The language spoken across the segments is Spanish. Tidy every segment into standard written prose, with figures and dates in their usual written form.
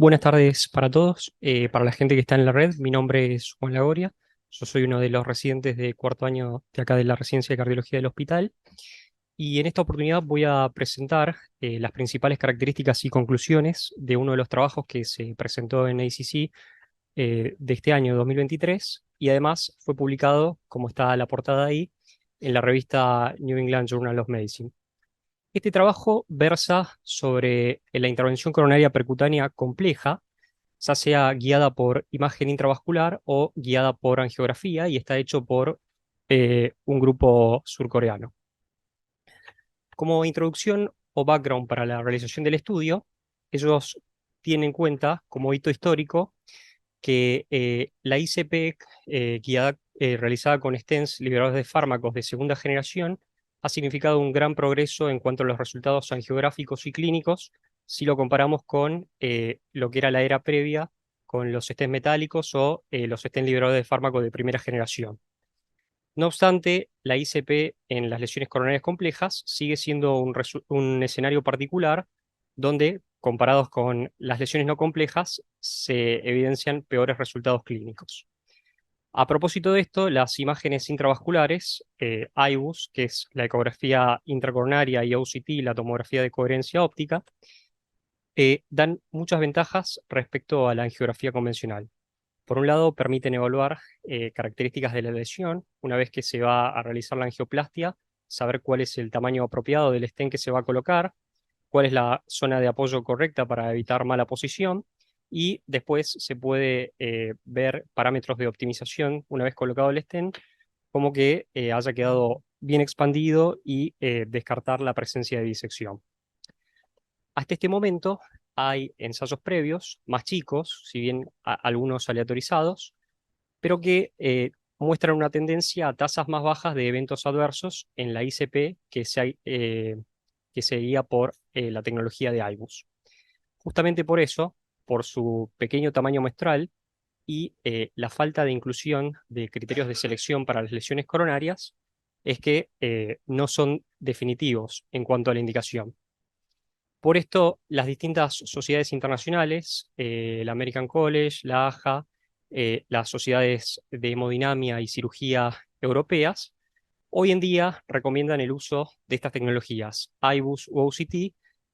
Buenas tardes para todos. Para la gente que está en la red, mi nombre es Juan Lagoria. Yo soy uno de los residentes de cuarto año de acá de la Residencia de Cardiología del hospital. Y en esta oportunidad voy a presentar las principales características y conclusiones de uno de los trabajos que se presentó en ACC de este año 2023. Y además fue publicado, como está la portada ahí, en la revista New England Journal of Medicine. Este trabajo versa sobre la intervención coronaria percutánea compleja, ya sea guiada por imagen intravascular o guiada por angiografía, y está hecho por un grupo surcoreano. Como introducción o background para la realización del estudio, ellos tienen en cuenta como hito histórico que la ICP realizada con stents liberadores de fármacos de segunda generación ha significado un gran progreso en cuanto a los resultados angiográficos y clínicos si lo comparamos con lo que era la era previa con los stents metálicos o los stents liberadores de fármacos de primera generación. No obstante, la ICP en las lesiones coronarias complejas sigue siendo un escenario particular donde, comparados con las lesiones no complejas, se evidencian peores resultados clínicos. A propósito de esto, las imágenes intravasculares, IVUS, que es la ecografía intracoronaria, y OCT, la tomografía de coherencia óptica, dan muchas ventajas respecto a la angiografía convencional. Por un lado, permiten evaluar características de la lesión una vez que se va a realizar la angioplastia, saber cuál es el tamaño apropiado del stent que se va a colocar, cuál es la zona de apoyo correcta para evitar mala posición, y después se puede ver parámetros de optimización una vez colocado el stent, como que haya quedado bien expandido y descartar la presencia de disección. Hasta este momento hay ensayos previos, más chicos, si bien algunos aleatorizados, pero que muestran una tendencia a tasas más bajas de eventos adversos en la ICP que se guía por la tecnología de IBUS. Justamente por eso, por su pequeño tamaño muestral y la falta de inclusión de criterios de selección para las lesiones coronarias, es que no son definitivos en cuanto a la indicación. Por esto, las distintas sociedades internacionales, la American College, la AJA, las sociedades de hemodinamia y cirugía europeas, hoy en día recomiendan el uso de estas tecnologías, IBUS u OCT,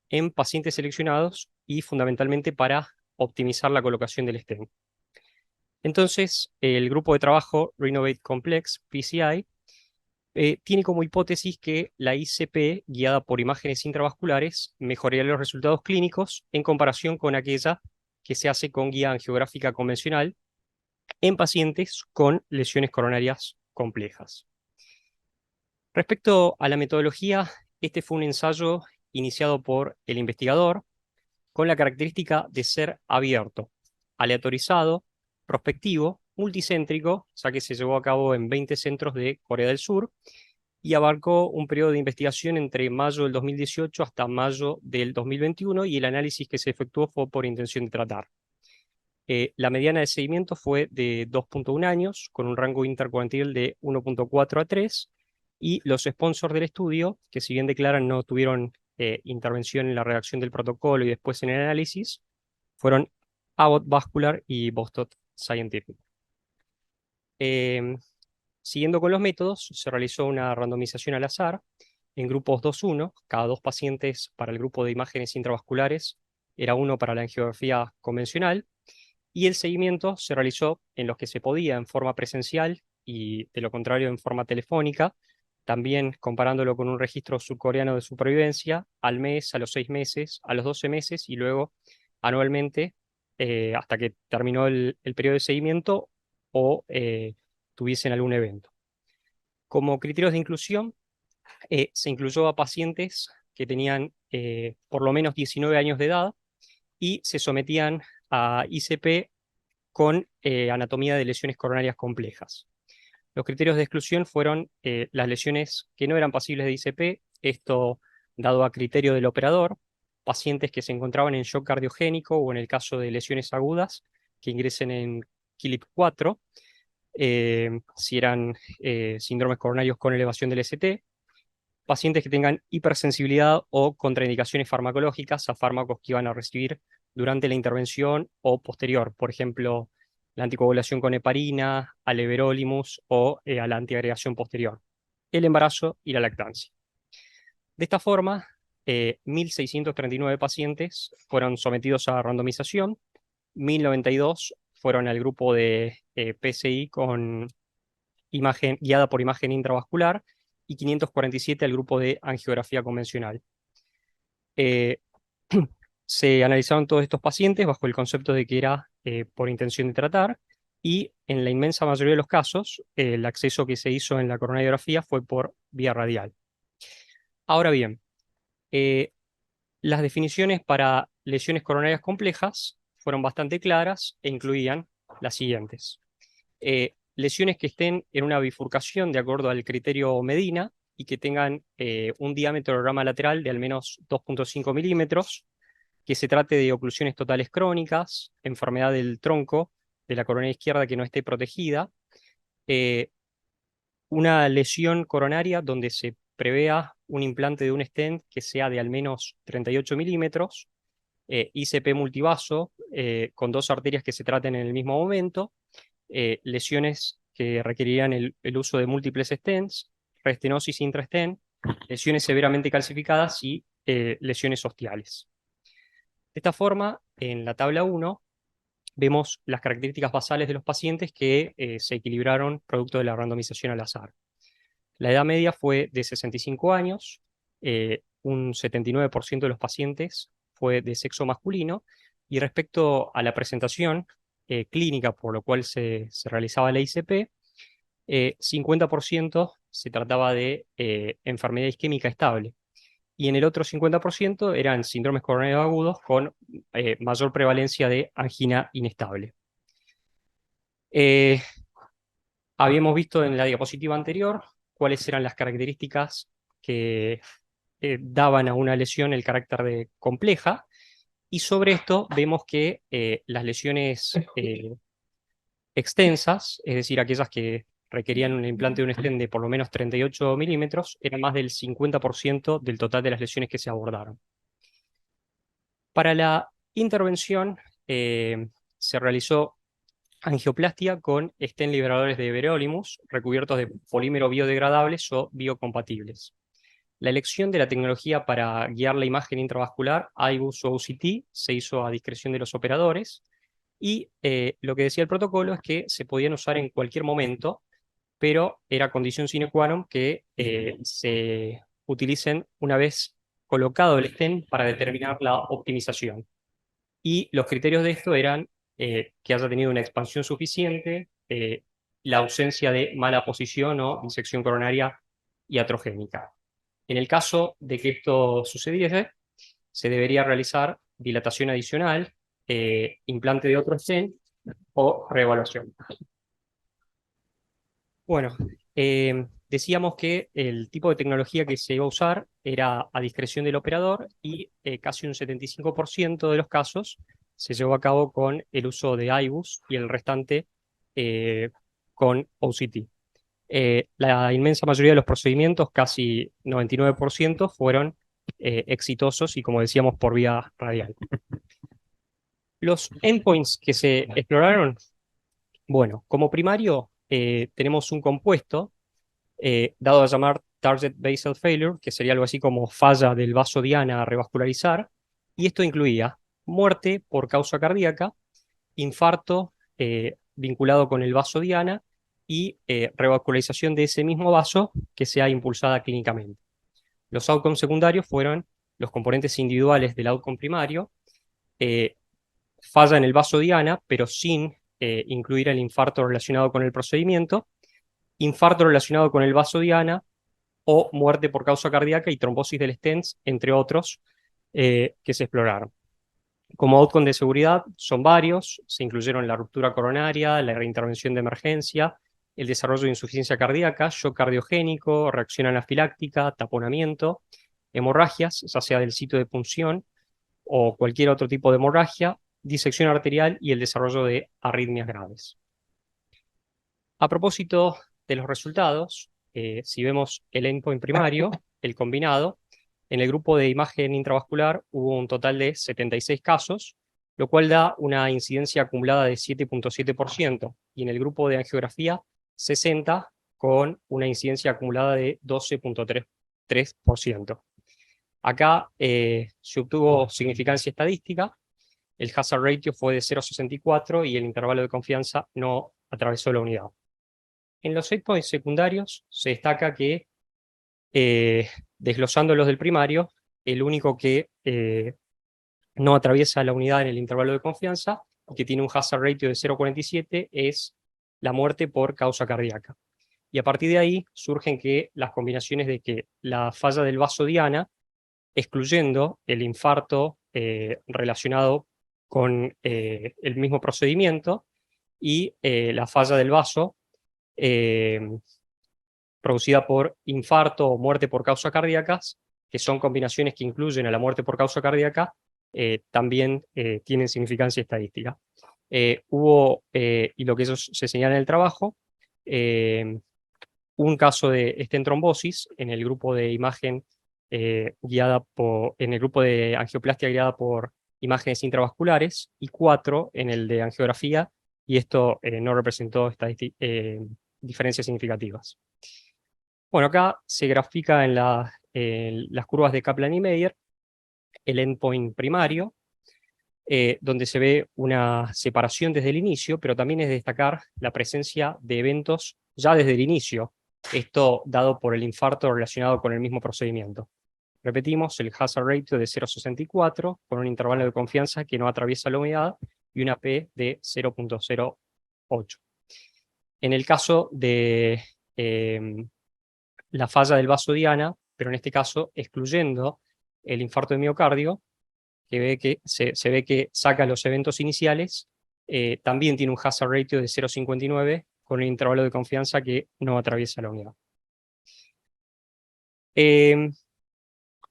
en pacientes seleccionados y fundamentalmente para optimizar la colocación del stent. Entonces, el grupo de trabajo Renovate Complex, PCI, tiene como hipótesis que la ICP, guiada por imágenes intravasculares, mejoraría los resultados clínicos en comparación con aquella que se hace con guía angiográfica convencional en pacientes con lesiones coronarias complejas. Respecto a la metodología, este fue un ensayo iniciado por el investigador con la característica de ser abierto, aleatorizado, prospectivo, multicéntrico, ya que se llevó a cabo en 20 centros de Corea del Sur, y abarcó un periodo de investigación entre mayo del 2018 hasta mayo del 2021, y el análisis que se efectuó fue por intención de tratar. La mediana de seguimiento fue de 2.1 años, con un rango intercuartil de 1.4 a 3, y los sponsors del estudio, que si bien declaran no tuvieron intervención en la redacción del protocolo y después en el análisis, fueron Abbott Vascular y Boston Scientific. Siguiendo con los métodos, se realizó una randomización al azar en grupos 2-1, cada dos pacientes para el grupo de imágenes intravasculares era uno para la angiografía convencional, y el seguimiento se realizó en los que se podía en forma presencial y de lo contrario en forma telefónica, también comparándolo con un registro surcoreano de supervivencia al mes, a los 6 meses, a los 12 meses y luego anualmente hasta que terminó el periodo de seguimiento o tuviesen algún evento. Como criterios de inclusión, se incluyó a pacientes que tenían por lo menos 19 años de edad y se sometían a ICP con anatomía de lesiones coronarias complejas. Los criterios de exclusión fueron las lesiones que no eran pasibles de ICP, esto dado a criterio del operador, pacientes que se encontraban en shock cardiogénico o en el caso de lesiones agudas que ingresen en KILIP 4, si eran síndromes coronarios con elevación del ST, pacientes que tengan hipersensibilidad o contraindicaciones farmacológicas a fármacos que iban a recibir durante la intervención o posterior, por ejemplo, la anticoagulación con heparina, al everolimus o a la antiagregación posterior, el embarazo y la lactancia. De esta forma, 1.639 pacientes fueron sometidos a randomización, 1.092 fueron al grupo de PCI con imagen guiada por imagen intravascular y 547 al grupo de angiografía convencional. Eh, Se analizaron todos estos pacientes bajo el concepto de que era por intención de tratar y en la inmensa mayoría de los casos el acceso que se hizo en la coronariografía fue por vía radial. Ahora bien, eh, las definiciones para lesiones coronarias complejas fueron bastante claras e incluían las siguientes. Lesiones que estén en una bifurcación de acuerdo al criterio Medina y que tengan un diámetro de rama lateral de al menos 2,5 milímetros, que se trate de oclusiones totales crónicas, enfermedad del tronco de la coronaria izquierda que no esté protegida, eh, una lesión coronaria donde se prevea un implante de un stent que sea de al menos 38 milímetros, ICP multivaso con dos arterias que se traten en el mismo momento, lesiones que requerirían el uso de múltiples stents, restenosis intrastent, lesiones severamente calcificadas y lesiones ostiales. De esta forma, en la tabla 1 vemos las características basales de los pacientes que se equilibraron producto de la randomización al azar. La edad media fue de 65 años, un 79% de los pacientes fue de sexo masculino, y respecto a la presentación clínica por lo cual se realizaba la ICP, 50% se trataba de enfermedad isquémica estable, y en el otro 50% eran síndromes coronarios agudos con mayor prevalencia de angina inestable. Eh, Habíamos visto en la diapositiva anterior cuáles eran las características que daban a una lesión el carácter de compleja, y sobre esto vemos que las lesiones extensas, es decir, aquellas que requerían un implante de un stent de por lo menos 38 milímetros, eran más del 50% del total de las lesiones que se abordaron. Para la intervención se realizó angioplastia con stent liberadores de everolimus recubiertos de polímero biodegradables o biocompatibles. La elección de la tecnología para guiar la imagen intravascular, IBUS o OCT, se hizo a discreción de los operadores, y lo que decía el protocolo es que se podían usar en cualquier momento, pero era condición sine qua non que se utilicen una vez colocado el stent para determinar la optimización. Y los criterios de esto eran que haya tenido una expansión suficiente, la ausencia de mala posición o disección coronaria iatrogénica. En el caso de que esto sucediese, se debería realizar dilatación adicional, implante de otro stent o reevaluación. Bueno, decíamos que el tipo de tecnología que se iba a usar era a discreción del operador, y casi un 75% de los casos se llevó a cabo con el uso de IBUS y el restante con OCT. La inmensa mayoría de los procedimientos, casi 99%, fueron exitosos y, como decíamos, por vía radial. Los endpoints que se exploraron, bueno, como primario tenemos un compuesto dado a llamar Target Basal Failure, que sería algo así como falla del vaso diana a revascularizar, y esto incluía muerte por causa cardíaca, infarto vinculado con el vaso diana y revascularización de ese mismo vaso que sea impulsada clínicamente. Los outcomes secundarios fueron los componentes individuales del outcome primario, falla en el vaso diana, pero sin incluir el infarto relacionado con el procedimiento, infarto relacionado con el vaso diana o muerte por causa cardíaca y trombosis del stents, entre otros, que se exploraron. Como outcome de seguridad son varios, se incluyeron la ruptura coronaria, la reintervención de emergencia, el desarrollo de insuficiencia cardíaca, shock cardiogénico, reacción anafiláctica, taponamiento, hemorragias, ya sea del sitio de punción o cualquier otro tipo de hemorragia, disección arterial y el desarrollo de arritmias graves. A propósito de los resultados, si vemos el endpoint primario, el combinado, en el grupo de imagen intravascular hubo un total de 76 casos, lo cual da una incidencia acumulada de 7,7%, y en el grupo de angiografía 60, con una incidencia acumulada de 12,3%. Acá se obtuvo significancia estadística, el hazard ratio fue de 0,64 y el intervalo de confianza no atravesó la unidad. En los endpoints secundarios se destaca que, desglosando los del primario, el único que no atraviesa la unidad en el intervalo de confianza y que tiene un hazard ratio de 0,47 es la muerte por causa cardíaca. Y a partir de ahí surgen que las combinaciones de que la falla del vaso diana, excluyendo el infarto relacionado con el mismo procedimiento, y la falla del vaso eh, producida por infarto o muerte por causa cardíacas, que son combinaciones que incluyen a la muerte por causa cardíaca, también tienen significancia estadística. Y lo que eso se señala en el trabajo, un caso de stent trombosis en el grupo de imagen en el grupo de angioplastia guiada por imágenes intravasculares, y 4 en el de angiografía, y esto no representó diferencias significativas. Bueno, acá se grafica en las curvas de Kaplan y Meier el endpoint primario, donde se ve una separación desde el inicio, pero también es de destacar la presencia de eventos ya desde el inicio, esto dado por el infarto relacionado con el mismo procedimiento. Repetimos, el hazard ratio de 0,64 con un intervalo de confianza que no atraviesa la unidad y una P de 0,08. En el caso de la falla del vaso diana, pero en este caso excluyendo el infarto de miocardio, que se ve que saca los eventos iniciales, también tiene un hazard ratio de 0,59 con un intervalo de confianza que no atraviesa la unidad.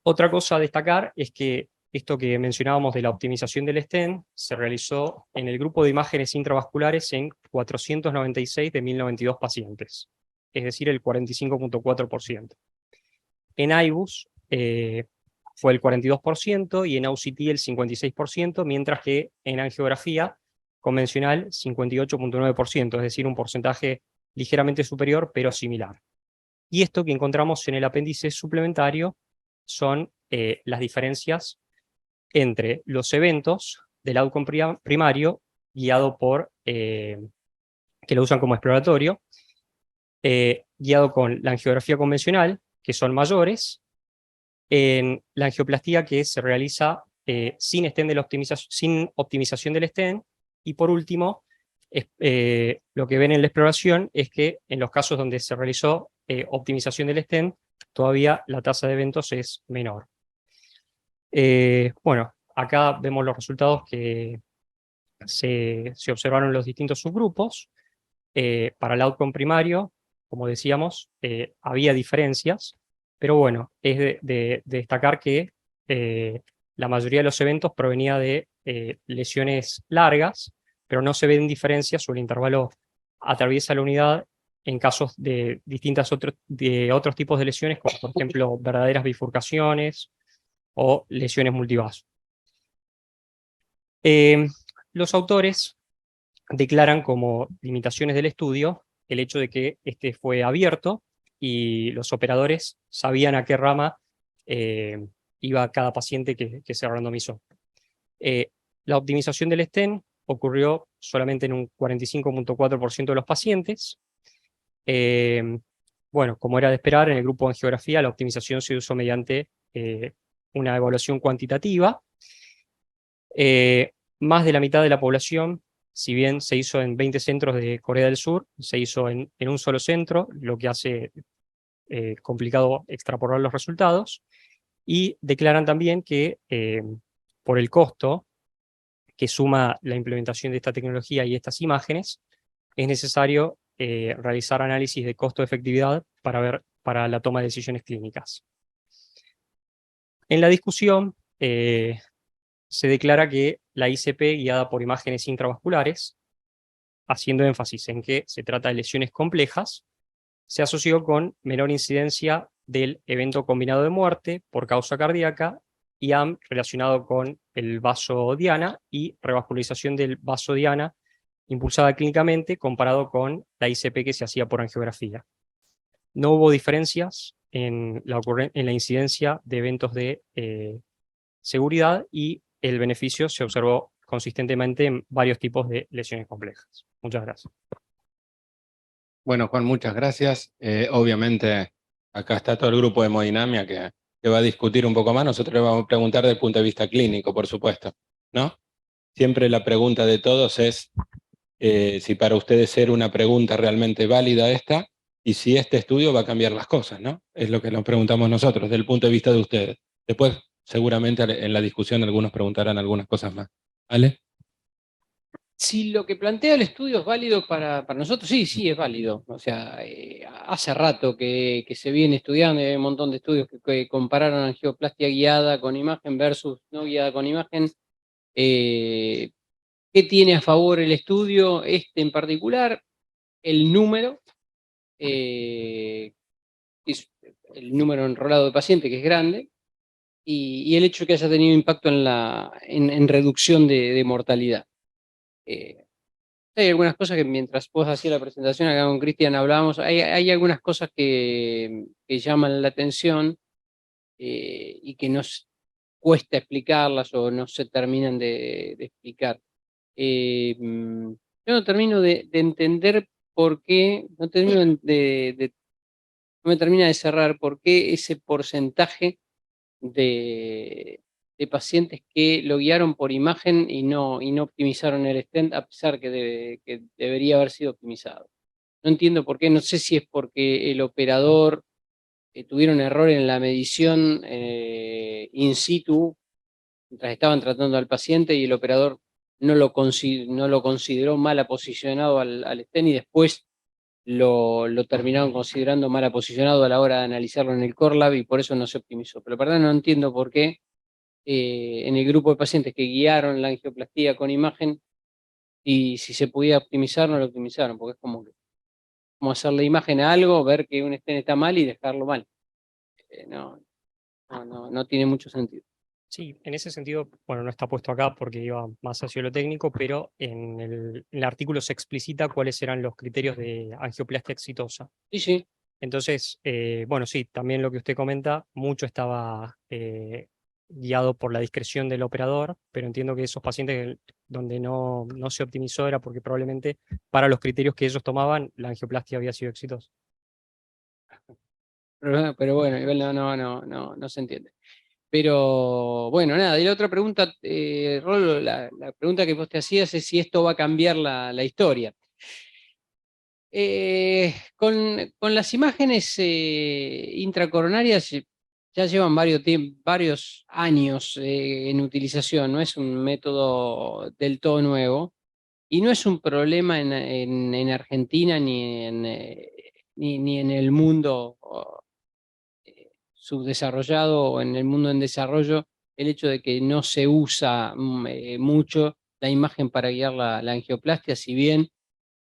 Otra cosa a destacar es que esto que mencionábamos de la optimización del stent se realizó en el grupo de imágenes intravasculares en 496 de 1092 pacientes, es decir, el 45,4%. En IBUS fue el 42% y en AUCT el 56%, mientras que en angiografía convencional 58,9%, es decir, un porcentaje ligeramente superior pero similar. Y esto que encontramos en el apéndice suplementario son las diferencias entre los eventos del outcome primario guiado por, que lo usan como exploratorio, guiado con la angiografía convencional, que son mayores, en la angioplastía que se realiza sin optimización del stent, y por último, lo que ven en la exploración es que en los casos donde se realizó optimización del stent, todavía la tasa de eventos es menor. Bueno, acá vemos los resultados que se observaron en los distintos subgrupos. Para el outcome primario, como decíamos, había diferencias, pero bueno, es de destacar que la mayoría de los eventos provenía de lesiones largas, pero no se ven diferencias o el intervalo atraviesa la unidad en casos de otros tipos de lesiones, como por ejemplo verdaderas bifurcaciones o lesiones multivaso. Los autores declaran como limitaciones del estudio el hecho de que este fue abierto y los operadores sabían a qué rama iba cada paciente que se randomizó. La optimización del stent ocurrió solamente en un 45,4% de los pacientes. Bueno, como era de esperar, en el grupo de angiografía la optimización se usó mediante una evaluación cuantitativa. Más de la mitad de la población, si bien se hizo en 20 centros de Corea del Sur, se hizo en un solo centro, lo que hace complicado extrapolar los resultados, y declaran también que por el costo que suma la implementación de esta tecnología y estas imágenes, es necesario realizar análisis de costo-efectividad para la toma de decisiones clínicas. En la discusión, se declara que la ICP guiada por imágenes intravasculares, haciendo énfasis en que se trata de lesiones complejas, se asoció con menor incidencia del evento combinado de muerte por causa cardíaca IAM relacionado con el vaso Diana y revascularización del vaso Diana impulsada clínicamente comparado con la ICP que se hacía por angiografía. No hubo diferencias en en la incidencia de eventos de seguridad y el beneficio se observó consistentemente en varios tipos de lesiones complejas. Muchas gracias. Bueno, Juan, muchas gracias. Obviamente, acá está todo el grupo de hemodinamia que va a discutir un poco más. Nosotros le vamos a preguntar desde el punto de vista clínico, por supuesto, ¿no? Siempre la pregunta de todos es si para ustedes era una pregunta realmente válida esta y si este estudio va a cambiar las cosas, ¿no? Es lo que nos preguntamos nosotros, desde el punto de vista de ustedes. Después, seguramente en la discusión algunos preguntarán algunas cosas más. ¿Vale? Si lo que plantea el estudio es válido para nosotros, sí, sí es válido. O sea, hace rato que se viene estudiando, y hay un montón de estudios que compararon angioplastia guiada con imagen versus no guiada con imagen. ¿Qué tiene a favor el estudio? Este en particular, el número, es el número enrolado de pacientes, que es grande, y el hecho de que haya tenido impacto en reducción de mortalidad. Hay algunas cosas que mientras vos hacías la presentación acá con Cristian hablábamos, hay algunas cosas que llaman la atención y que nos cuesta explicarlas o no se terminan de explicar. Yo no termino de entender por qué, no me termina de cerrar por qué ese porcentaje de, de pacientes que lo guiaron por imagen y no optimizaron el stent, a pesar que debería haber sido optimizado. No entiendo por qué, no sé si es porque el operador tuvieron error en la medición in situ, mientras estaban tratando al paciente y el operador no lo consideró mal posicionado al stent y después lo terminaron considerando mal posicionado a la hora de analizarlo en el Core Lab y por eso no se optimizó. Pero la verdad no entiendo por qué en el grupo de pacientes que guiaron la angioplastía con imagen y si se podía optimizar, no lo optimizaron, porque es como hacerle imagen a algo, ver que un stent está mal y dejarlo mal. No tiene mucho sentido. Sí, en ese sentido, bueno, no está puesto acá porque iba más hacia lo técnico, pero en el artículo se explicita cuáles eran los criterios de angioplastia exitosa. Sí, sí. Entonces, bueno, sí, también lo que usted comenta, mucho estaba guiado por la discreción del operador, pero entiendo que esos pacientes donde no se optimizó era porque probablemente para los criterios que ellos tomaban, la angioplastia había sido exitosa. Pero bueno, igual no se entiende. Pero bueno, nada, y la otra pregunta, Rolo, la pregunta que vos te hacías es si esto va a cambiar la historia. Con las imágenes intracoronarias ya llevan varios años en utilización, no es un método del todo nuevo y no es un problema en Argentina ni en el mundo subdesarrollado o en el mundo en desarrollo, el hecho de que no se usa mucho la imagen para guiar la angioplastia, si bien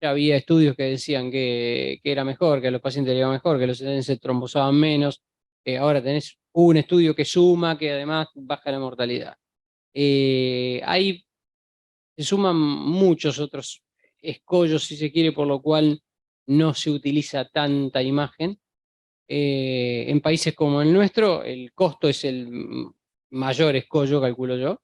ya había estudios que decían que era mejor, que a los pacientes les iba mejor, que los stents se trombosaban menos. Ahora tenés un estudio que suma, que además baja la mortalidad. Se suman muchos otros escollos, si se quiere, por lo cual no se utiliza tanta imagen. En países como el nuestro, el costo es el mayor escollo, calculo yo.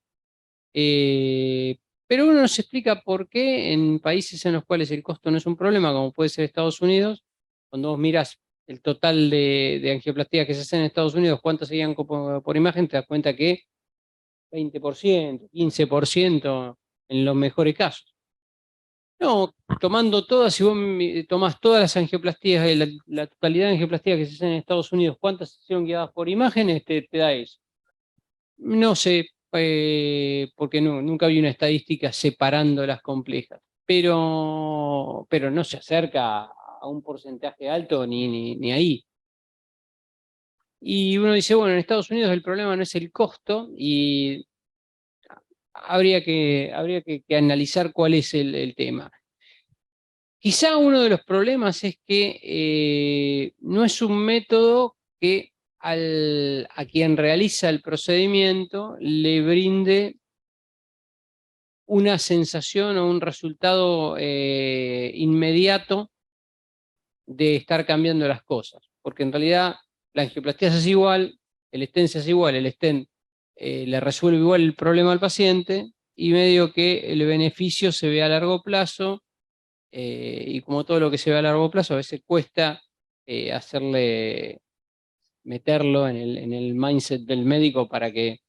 Eh, pero uno no se explica por qué en países en los cuales el costo no es un problema, como puede ser Estados Unidos, cuando vos miras el total de angioplastías que se hacen en Estados Unidos, cuántas serían por imagen, te das cuenta que 20%, 15% en los mejores casos. No, tomando todas, si vos tomás todas las angioplastías, la totalidad de angioplastías que se hacen en Estados Unidos, ¿cuántas se hicieron guiadas por imágenes? Te da eso. No sé, porque nunca vi una estadística separando las complejas, pero no se acerca a un porcentaje alto ni ahí. Y uno dice, bueno, en Estados Unidos el problema no es el costo y habría que analizar cuál es el tema. Quizá uno de los problemas es que no es un método que a quien realiza el procedimiento le brinde una sensación o un resultado inmediato de estar cambiando las cosas. Porque en realidad la angioplastía se hace igual, el stent se hace igual, el stent le resuelve igual el problema al paciente y medio que el beneficio se ve a largo plazo y como todo lo que se ve a largo plazo a veces cuesta meterlo en el mindset del médico para que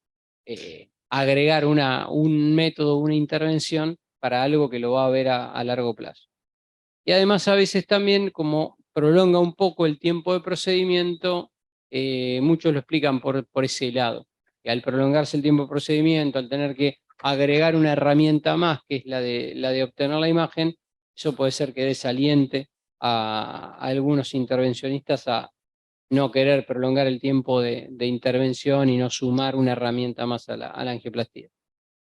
agregar un método, una intervención para algo que lo va a ver a largo plazo. Y además a veces también como prolonga un poco el tiempo de procedimiento, muchos lo explican por ese lado. Y al prolongarse el tiempo de procedimiento, al tener que agregar una herramienta más, que es la de obtener la imagen, eso puede ser que desaliente a algunos intervencionistas a no querer prolongar el tiempo de intervención y no sumar una herramienta más a la angioplastía.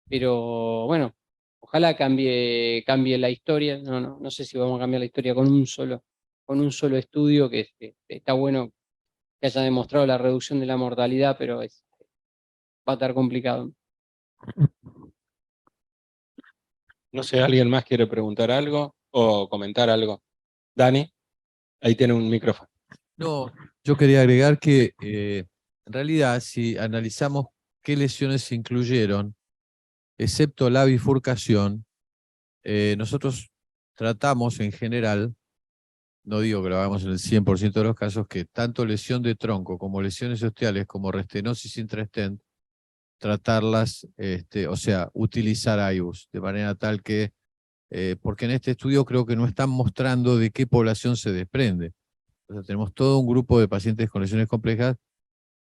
Pero bueno, ojalá cambie la historia. No sé si vamos a cambiar la historia con un solo estudio, que está bueno que haya demostrado la reducción de la mortalidad, pero va a estar complicado. No sé, ¿alguien más quiere preguntar algo o comentar algo? Dani, ahí tiene un micrófono. No, yo quería agregar que en realidad si analizamos qué lesiones se incluyeron, excepto la bifurcación, nosotros tratamos en general, no digo que lo hagamos en el 100% de los casos, que tanto lesión de tronco como lesiones osteales como restenosis intra-stent, tratarlas, o sea, utilizar IVUS, de manera tal que, porque en este estudio creo que no están mostrando de qué población se desprende. O sea, tenemos todo un grupo de pacientes con lesiones complejas,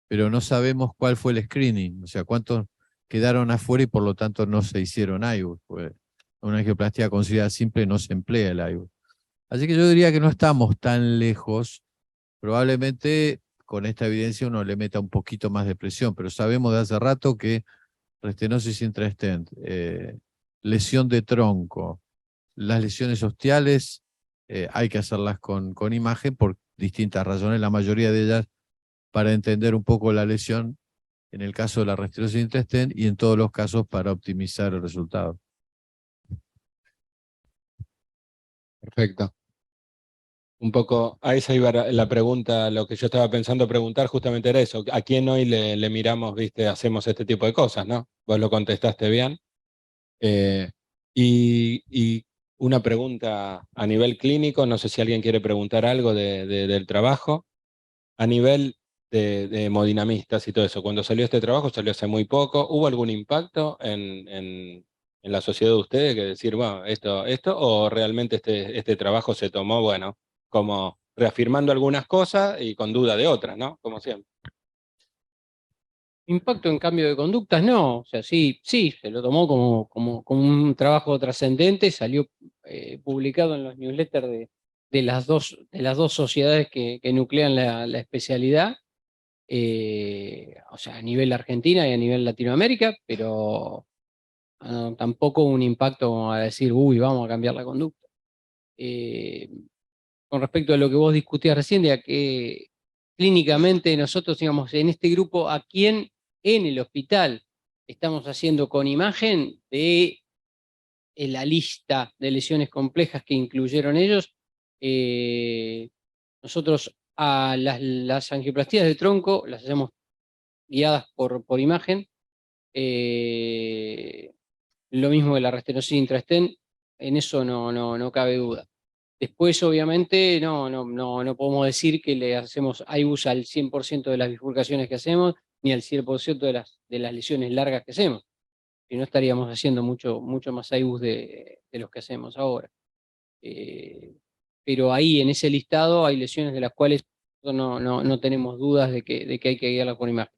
pero no sabemos cuál fue el screening, o sea, cuántos quedaron afuera y por lo tanto no se hicieron IVUS. Pues una angioplastía considerada simple no se emplea el IVUS. Así que yo diría que no estamos tan lejos. Probablemente con esta evidencia uno le meta un poquito más de presión, pero sabemos de hace rato que restenosis intra-stent, lesión de tronco, las lesiones osteales hay que hacerlas con imagen por distintas razones, la mayoría de ellas para entender un poco la lesión, en el caso de la restenosis intra-stent y en todos los casos para optimizar el resultado. Perfecto. Un poco, a esa iba la pregunta, lo que yo estaba pensando preguntar justamente era eso. ¿A quién hoy le miramos, viste, hacemos este tipo de cosas, no? Vos lo contestaste bien. Y una pregunta a nivel clínico, no sé si alguien quiere preguntar algo del trabajo. A nivel de hemodinamistas y todo eso, cuando salió este trabajo, salió hace muy poco, ¿hubo algún impacto en la sociedad de ustedes que decir, bueno, esto, o realmente este trabajo se tomó, bueno, como reafirmando algunas cosas y con duda de otras, ¿no? Como siempre. Impacto en cambio de conductas, no. O sea, sí, se lo tomó como un trabajo trascendente, salió publicado en los newsletters de las dos sociedades que nuclean la especialidad, o sea, a nivel Argentina y a nivel Latinoamérica, pero tampoco un impacto a decir, uy, vamos a cambiar la conducta. Con respecto a lo que vos discutías recién, de a que clínicamente nosotros, digamos, en este grupo, a quién en el hospital estamos haciendo con imagen de la lista de lesiones complejas que incluyeron ellos, nosotros a las angioplastías de tronco las hacemos guiadas por imagen, lo mismo de la restenosis intra-stent, en eso no cabe duda. Después, obviamente, no podemos decir que le hacemos IVUS al 100% de las bifurcaciones que hacemos, ni al 100% de las lesiones largas que hacemos. Si no, estaríamos haciendo mucho más IVUS de los que hacemos ahora. Pero ahí, en ese listado, hay lesiones de las cuales no tenemos dudas de que hay que guiarlas por imagen.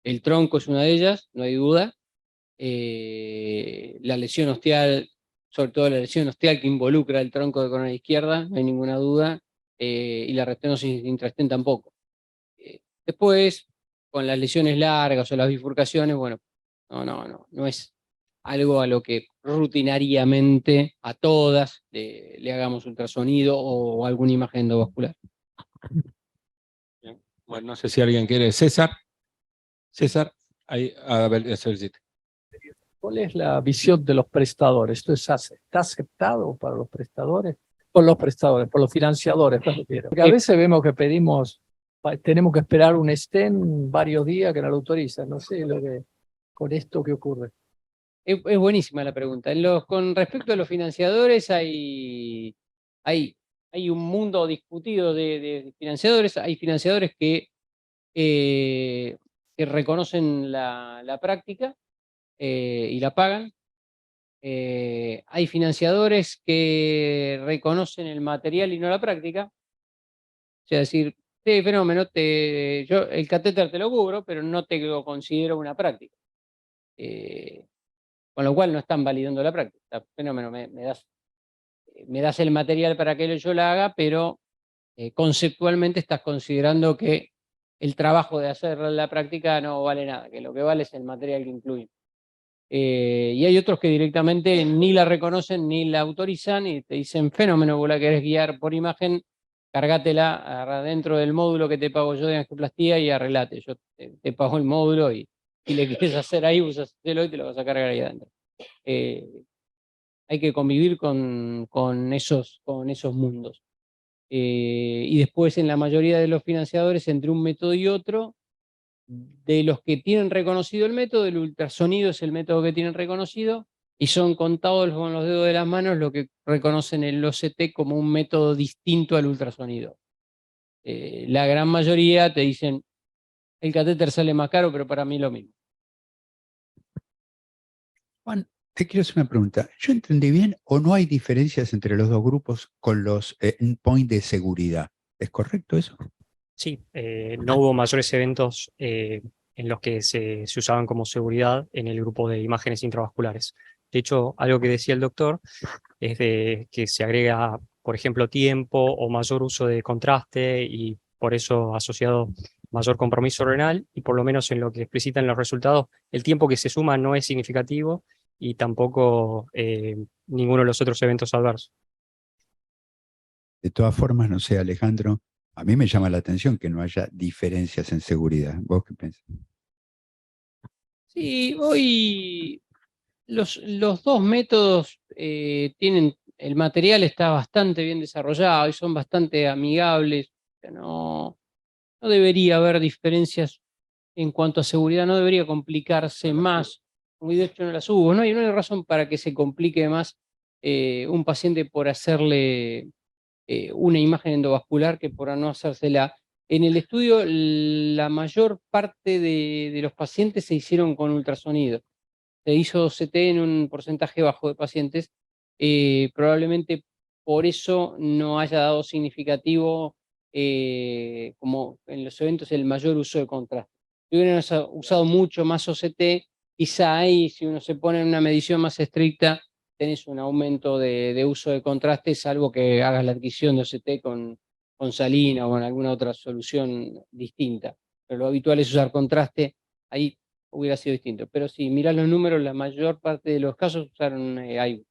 El tronco es una de ellas, no hay duda. La lesión osteal, sobre todo la lesión osteal que involucra el tronco de coronaria izquierda, no hay ninguna duda, y la restenosis intra-stent tampoco. Después, con las lesiones largas o las bifurcaciones, bueno, no es algo a lo que rutinariamente a todas le hagamos ultrasonido o alguna imagen endovascular. Bien. Bueno, no sé si alguien quiere. César. César, ahí, a ver, ¿Cuál es la visión de los prestadores? ¿Está aceptado para los prestadores? Por los prestadores, por los financiadores, me refiero. Porque a veces vemos que tenemos que esperar un STEM varios días que no lo autorizan. No sé con esto qué ocurre. Es buenísima la pregunta. Con respecto a los financiadores, hay un mundo discutido de financiadores. Hay financiadores que reconocen la práctica y la pagan. Hay financiadores que reconocen el material y no la práctica. O sea, decir, sí, fenómeno, yo el catéter te lo cubro, pero no te lo considero una práctica. Con lo cual no están validando la práctica. Fenómeno, me das el material para que yo la haga, pero conceptualmente estás considerando que el trabajo de hacer la práctica no vale nada, que lo que vale es el material que incluye. Y hay otros que directamente ni la reconocen ni la autorizan y te dicen, fenómeno, vos la querés guiar por imagen, cargátela dentro del módulo que te pago yo de angioplastía y arreglate. Yo te pago el módulo y le quieres hacer ahí, vos hacelo y te lo vas a cargar ahí adentro. Hay que convivir con esos mundos. Y después en la mayoría de los financiadores, entre un método y otro, de los que tienen reconocido el método, el ultrasonido es el método que tienen reconocido, y son contados con los dedos de las manos los que reconocen el OCT como un método distinto al ultrasonido. La gran mayoría te dicen, el catéter sale más caro, pero para mí lo mismo. Juan, te quiero hacer una pregunta. ¿Yo entendí bien o no hay diferencias entre los dos grupos con los endpoints de seguridad? ¿Es correcto eso? Sí, no hubo mayores eventos en los que se usaban como seguridad en el grupo de imágenes intravasculares. De hecho, algo que decía el doctor es de que se agrega, por ejemplo, tiempo o mayor uso de contraste y por eso asociado mayor compromiso renal, y por lo menos en lo que explicitan los resultados, el tiempo que se suma no es significativo y tampoco ninguno de los otros eventos adversos. De todas formas, no sé, Alejandro, a mí me llama la atención que no haya diferencias en seguridad. ¿Vos qué pensás? Sí, hoy los dos métodos tienen, el material está bastante bien desarrollado y son bastante amigables. O sea, no debería haber diferencias en cuanto a seguridad, no debería complicarse más. Y de hecho no las hubo. No hay razón para que se complique más un paciente por hacerle una imagen endovascular que por no hacérsela. En el estudio, la mayor parte de los pacientes se hicieron con ultrasonido. Se hizo CT en un porcentaje bajo de pacientes. Probablemente por eso no haya dado significativo, como en los eventos, el mayor uso de contraste. Si hubieran usado mucho más OCT, quizá ahí, si uno se pone en una medición más estricta, tenés un aumento de uso de contraste, salvo que hagas la adquisición de OCT con salina o con alguna otra solución distinta. Pero lo habitual es usar contraste, ahí hubiera sido distinto. Pero si mirás los números, la mayor parte de los casos usaron AIBU.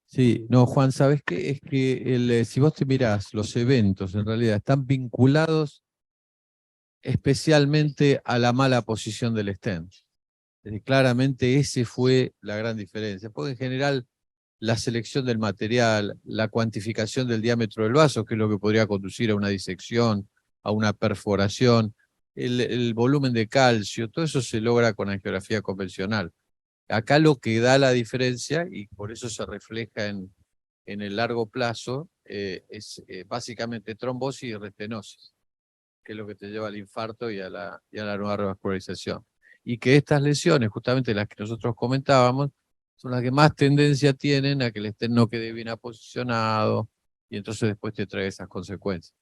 Sí, no, Juan, ¿sabes qué? Es que si vos te mirás, los eventos en realidad están vinculados especialmente a la mala posición del stent. Claramente ese fue la gran diferencia, porque en general la selección del material, la cuantificación del diámetro del vaso, que es lo que podría conducir a una disección, a una perforación, el volumen de calcio, todo eso se logra con angiografía convencional. Acá lo que da la diferencia, y por eso se refleja en el largo plazo, es básicamente trombosis y restenosis, que es lo que te lleva al infarto y a la nueva revascularización. Y que estas lesiones, justamente las que nosotros comentábamos, son las que más tendencia tienen a que el stent no quede bien aposicionado, y entonces después te trae esas consecuencias.